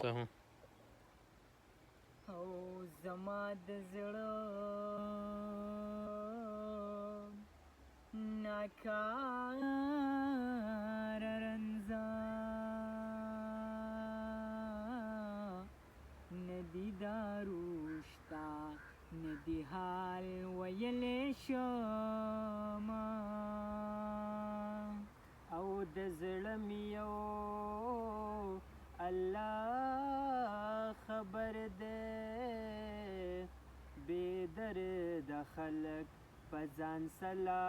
ته هم او زما د زړه ناکار رنځه ندی دارو شته ندی حال ویلی شمه او د زړه مې یو الله خبر دی بې درده خلک په ځان سلا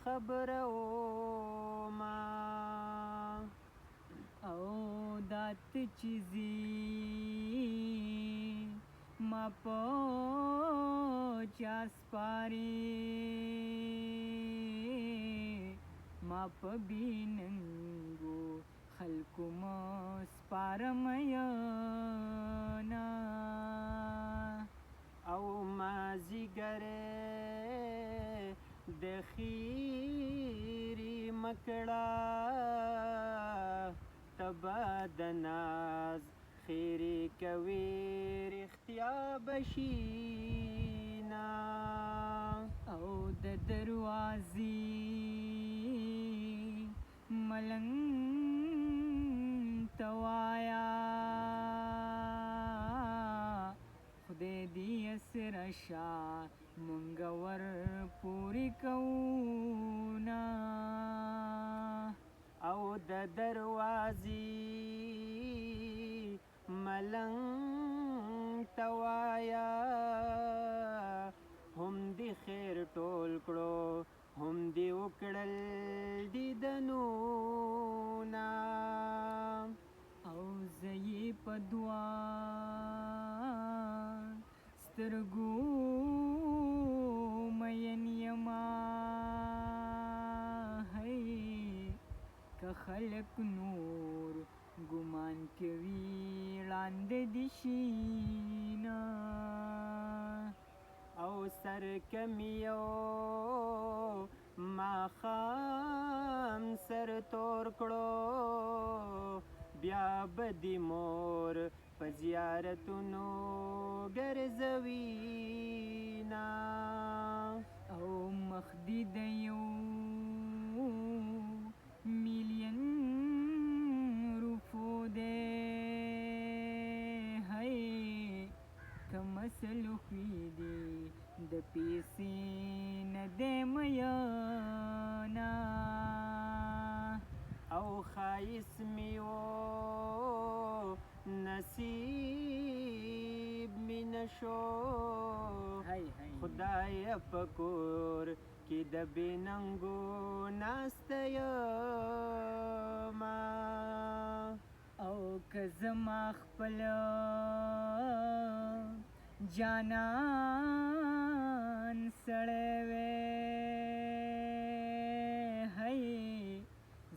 خبره ومه او دا ته چې ځي ما په چا سپارې ما په بېننګو خلکو مه سپارم یانه او مازدیګری د خیرې مکړه ته به د ناز خیرې کوې رښتیا به شینه او د دروازې ملنګ ته وایه خدای دې اسره شه مونږ ور پورې کوونه او د دروازې ملنګ ته وایه هم دې خیر ټول کړو هم دې وکړل دیدنونه او زه یې په دعا سترګو مین یما هی که خلک نور ګمان کوي ړانده دي شینه او سر کمیو ماښام سر تور کړو بیا به دې مور په زیارتونو ګرځوینه او مخ دې د یو میلیون روپو دی هی که مسلو خوی دی د پیسې نه دی میانه او ښایست مې و نصیب مې نشو خدایه په کور کې د بېننګو ناسته یمه او که زما خپله جانان سړی وی هی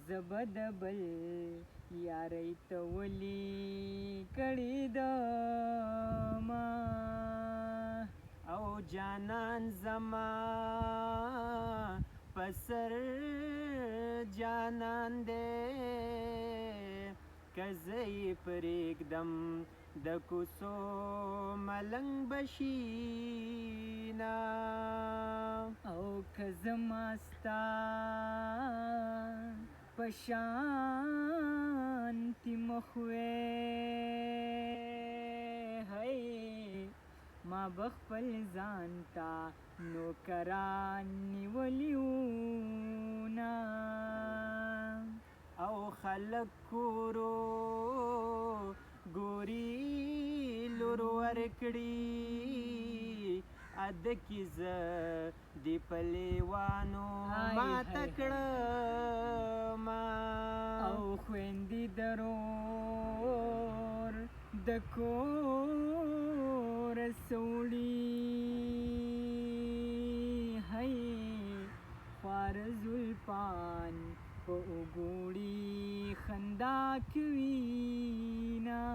زه به د بل یارۍ ته ولي کړې دمه او جانان زما په سر جانان دی که زه یې پرېږدم د کوڅو ملنګ به شینه او که زما ستا په شانتې مخ وی هی ما به خپل ځان ته نوکران نیولي وونه او خلک کورو ګوري لور ورکړي ادکې زه دې په لیوانو ماته کړمه او خویندې درور د کور سوړي هی خوار زلفان په اوګوړي خندا کوینه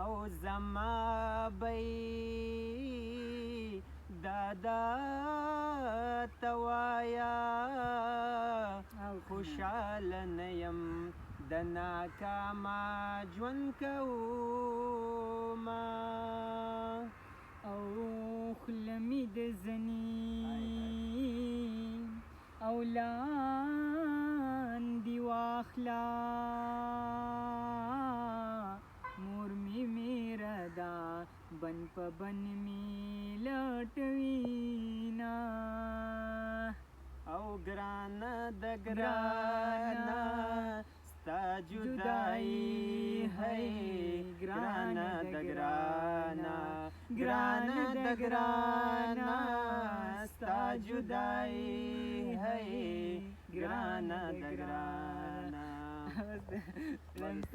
او زما بی دادا توایا خوشحال نه یم د ناکامه ژوند ژوند کومه او خوله مې د زنې او لاندې واخله مور مې میره ده بن په بن مې لټوینه او ګرانه د ګرانه ستا جدایي هی ګرانه د ګرانه ګرانه د ګرانه ستا جدایي هی ګرانه د ګرانه